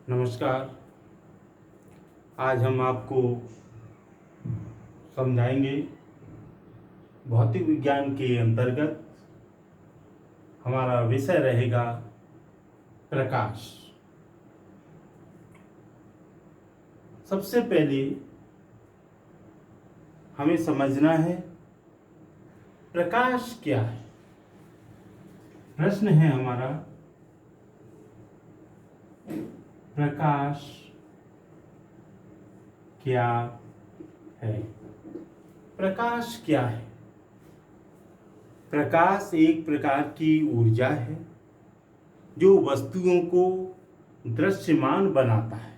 नमस्कार। आज हम आपको समझाएंगे भौतिक विज्ञान के अंतर्गत हमारा विषय रहेगा प्रकाश। सबसे पहले हमें समझना है प्रकाश क्या है। प्रश्न है हमारा, प्रकाश क्या है? प्रकाश क्या है? प्रकाश एक प्रकार की ऊर्जा है जो वस्तुओं को दृश्यमान बनाता है।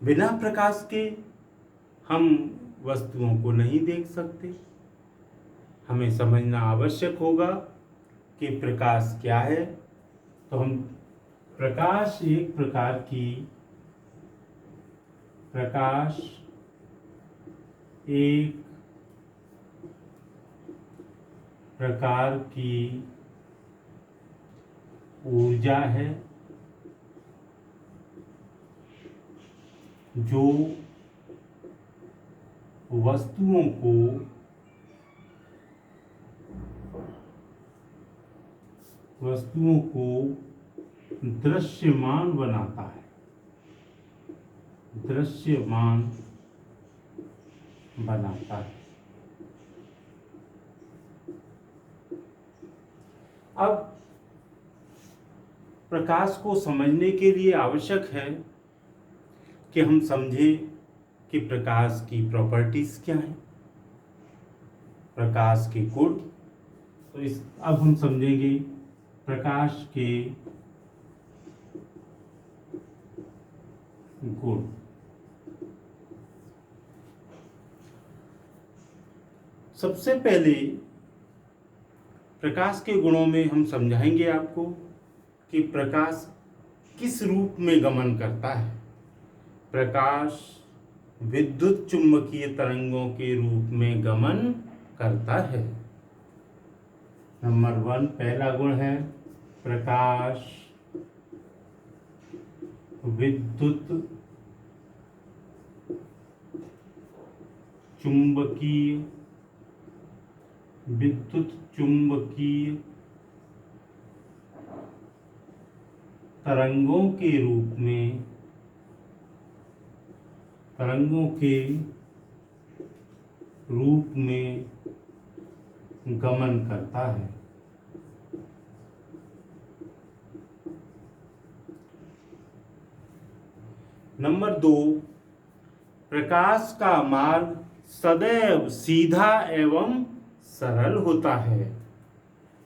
बिना प्रकाश के हम वस्तुओं को नहीं देख सकते। हमें समझना आवश्यक होगा कि प्रकाश क्या है। तो हम प्रकाश एक प्रकार की ऊर्जा है जो वस्तुओं को दृश्यमान बनाता है। अब प्रकाश को समझने के लिए आवश्यक है कि हम समझें कि प्रकाश की प्रॉपर्टीज क्या हैं, प्रकाश के गुण। तो अब हम समझेंगे प्रकाश के गुण। सबसे पहले प्रकाश के गुणों में हम समझाएंगे आपको कि प्रकाश किस रूप में गमन करता है। प्रकाश विद्युत चुंबकीय तरंगों के रूप में गमन करता है। नंबर 1 पहला गुण है प्रकाश विद्युत चुंबकीय तरंगों के रूप में गमन करता है। नंबर 2 प्रकाश का मार्ग सदैव सीधा एवं सरल होता है।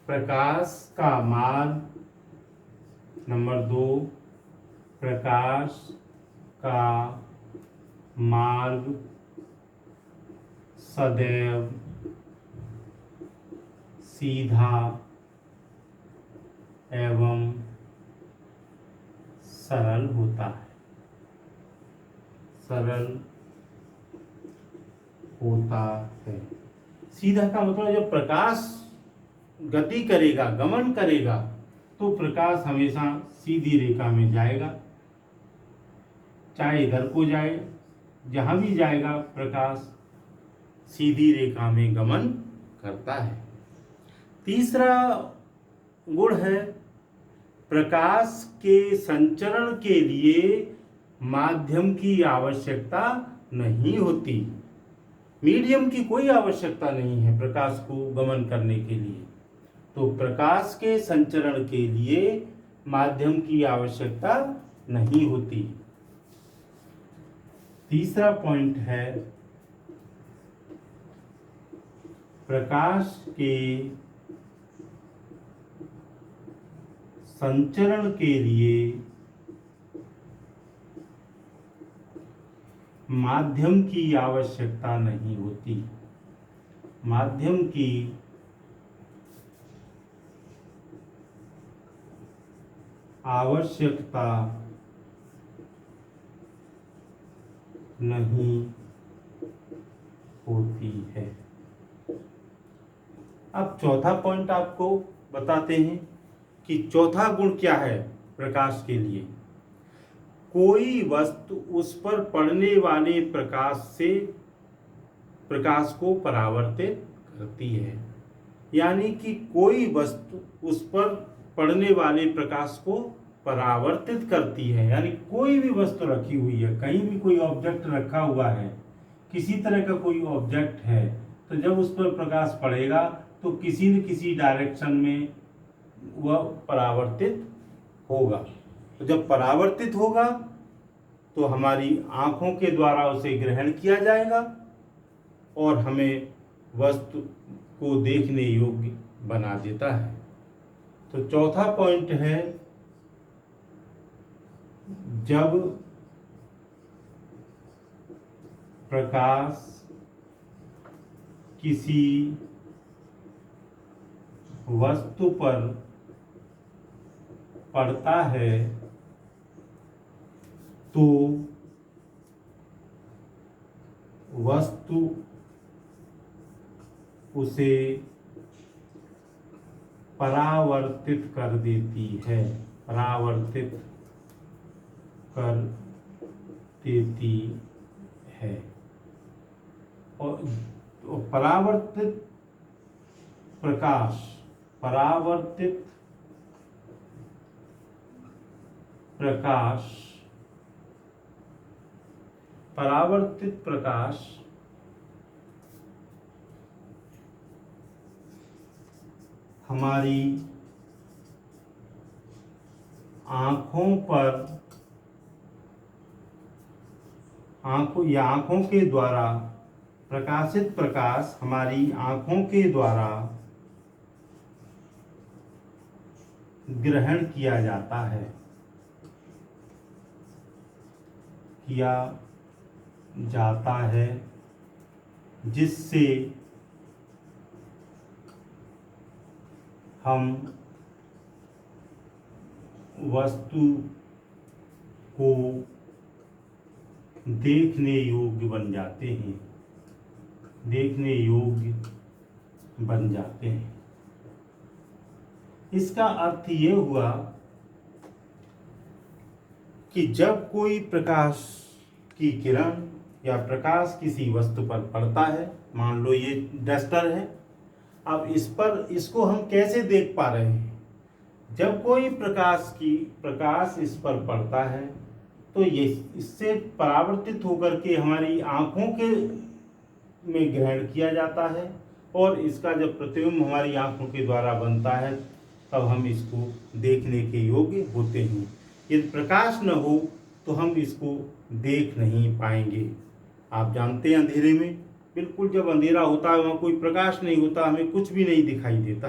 प्रकाश का मार्ग नंबर 2 प्रकाश का मार्ग सदैव सीधा एवं सरल होता है। सीधा का मतलब जब प्रकाश गति करेगा, गमन करेगा, तो प्रकाश हमेशा सीधी रेखा में जाएगा। चाहे इधर को जाए, जहां भी जाएगा प्रकाश सीधी रेखा में गमन करता है। तीसरा गुण है प्रकाश के संचरण के लिए माध्यम की आवश्यकता नहीं होती। मीडियम की कोई आवश्यकता नहीं है प्रकाश को गमन करने के लिए। तो प्रकाश के संचरण के लिए माध्यम की आवश्यकता नहीं होती। तीसरा पॉइंट है प्रकाश के संचरण के लिए माध्यम की आवश्यकता नहीं होती। माध्यम की आवश्यकता नहीं होती है। अब चौथा पॉइंट आपको बताते हैं कि चौथा गुण क्या है प्रकाश के लिए। कोई वस्तु उस पर पड़ने वाले प्रकाश को परावर्तित करती है। यानी कि कोई वस्तु उस पर पड़ने वाले प्रकाश को परावर्तित करती है। यानी कोई भी वस्तु रखी हुई है, कहीं भी कोई ऑब्जेक्ट रखा हुआ है, किसी तरह का कोई ऑब्जेक्ट है, तो जब उस पर प्रकाश पड़ेगा तो किसी न किसी डायरेक्शन में वह परावर्तित होगा। तो जब परावर्तित होगा तो हमारी आंखों के द्वारा उसे ग्रहण किया जाएगा और हमें वस्तु को देखने योग्य बना देता है। तो चौथा पॉइंट है, जब प्रकाश किसी वस्तु पर पड़ता है तो वस्तु उसे परावर्तित कर देती है, परावर्तित कर देती है। और परावर्तित प्रकाश हमारी आंखों के द्वारा प्रकाशित प्रकाश हमारी आंखों के द्वारा ग्रहण किया जाता है, जिससे हम वस्तु को देखने योग्य बन जाते हैं। इसका अर्थ ये हुआ कि जब कोई प्रकाश की किरण या प्रकाश किसी वस्तु पर पड़ता है, मान लो ये डस्टर है, अब इसको हम कैसे देख पा रहे हैं? जब कोई प्रकाश इस पर पड़ता है तो ये इससे परावर्तित होकर के हमारी आंखों के में ग्रहण किया जाता है और इसका जब प्रतिबिंब हमारी आंखों के द्वारा बनता है तब हम इसको देखने के योग्य होते हैं। यदि प्रकाश न हो तो हम इसको देख नहीं पाएंगे। आप जानते हैं अंधेरे में बिल्कुल जब अंधेरा होता है वहाँ कोई प्रकाश नहीं होता, हमें कुछ भी नहीं दिखाई देता।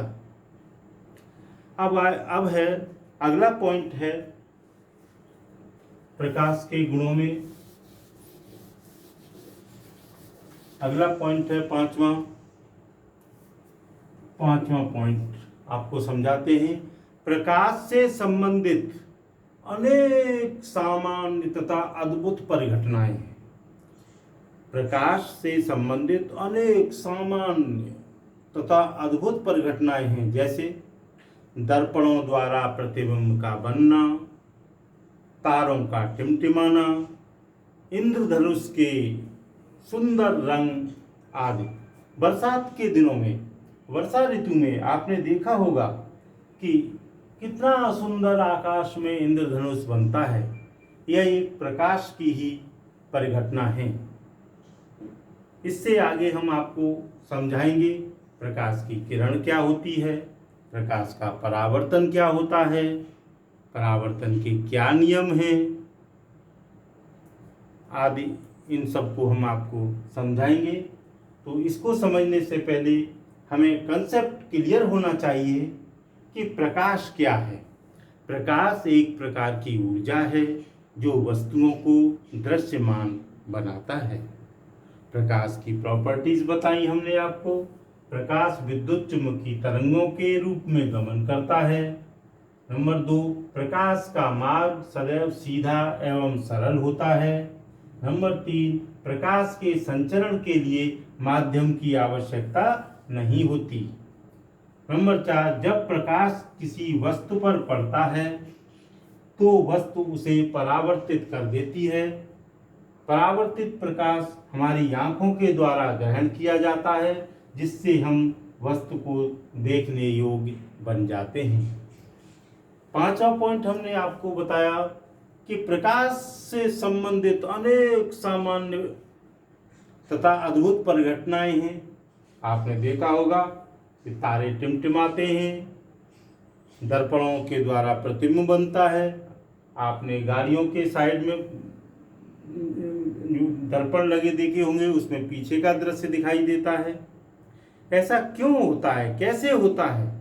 अब है अगला पॉइंट है प्रकाश के गुणों में। अगला पॉइंट है पांचवा पॉइंट आपको समझाते हैं। प्रकाश से संबंधित अनेक सामान्य तथा अद्भुत परिघटनाएं। प्रकाश से संबंधित अनेक सामान्य तथा अद्भुत परिघटनाएं हैं, जैसे दर्पणों द्वारा प्रतिबिंब का बनना, तारों का टिमटिमाना, इंद्रधनुष के सुंदर रंग आदि। बरसात के दिनों में, वर्षा ऋतु में आपने देखा होगा कि कितना सुंदर आकाश में इंद्रधनुष बनता है। यह एक प्रकाश की ही परिघटना है। इससे आगे हम आपको समझाएंगे प्रकाश की किरण क्या होती है, प्रकाश का परावर्तन क्या होता है, परावर्तन के क्या नियम हैं आदि। इन सब को हम आपको समझाएंगे। तो इसको समझने से पहले हमें कंसेप्ट क्लियर होना चाहिए कि प्रकाश क्या है। प्रकाश एक प्रकार की ऊर्जा है जो वस्तुओं को दृश्यमान बनाता है। प्रकाश की प्रॉपर्टीज बताई हमने आपको। प्रकाश विद्युत चुम्बकीय तरंगों के रूप में गमन करता है। नंबर 2, प्रकाश का मार्ग सदैव सीधा एवं सरल होता है। नंबर 3, प्रकाश के संचरण के लिए माध्यम की आवश्यकता नहीं होती। नंबर 4, जब प्रकाश किसी वस्तु पर पड़ता है तो वस्तु उसे परावर्तित कर देती है। परावर्तित प्रकाश हमारी आंखों के द्वारा ग्रहण किया जाता है, जिससे हम वस्तु को देखने योग्य बन जाते हैं। पांचवा पॉइंट हमने आपको बताया कि प्रकाश से संबंधित अनेक सामान्य तथा अद्भुत परिघटनाएं हैं। आपने देखा होगा कि तारे टिमटिमाते हैं, दर्पणों के द्वारा प्रतिबिंब बनता है। आपने गाड़ियों के साइड में दर्पण लगे देखे होंगे, उसमें पीछे का दृश्य दिखाई देता है। ऐसा क्यों होता है, कैसे होता है?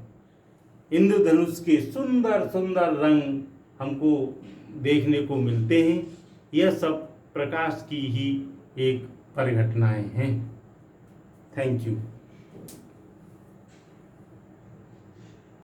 इंद्रधनुष के सुंदर सुंदर रंग हमको देखने को मिलते हैं। यह सब प्रकाश की ही एक परिघटनाएं हैं। Thank you.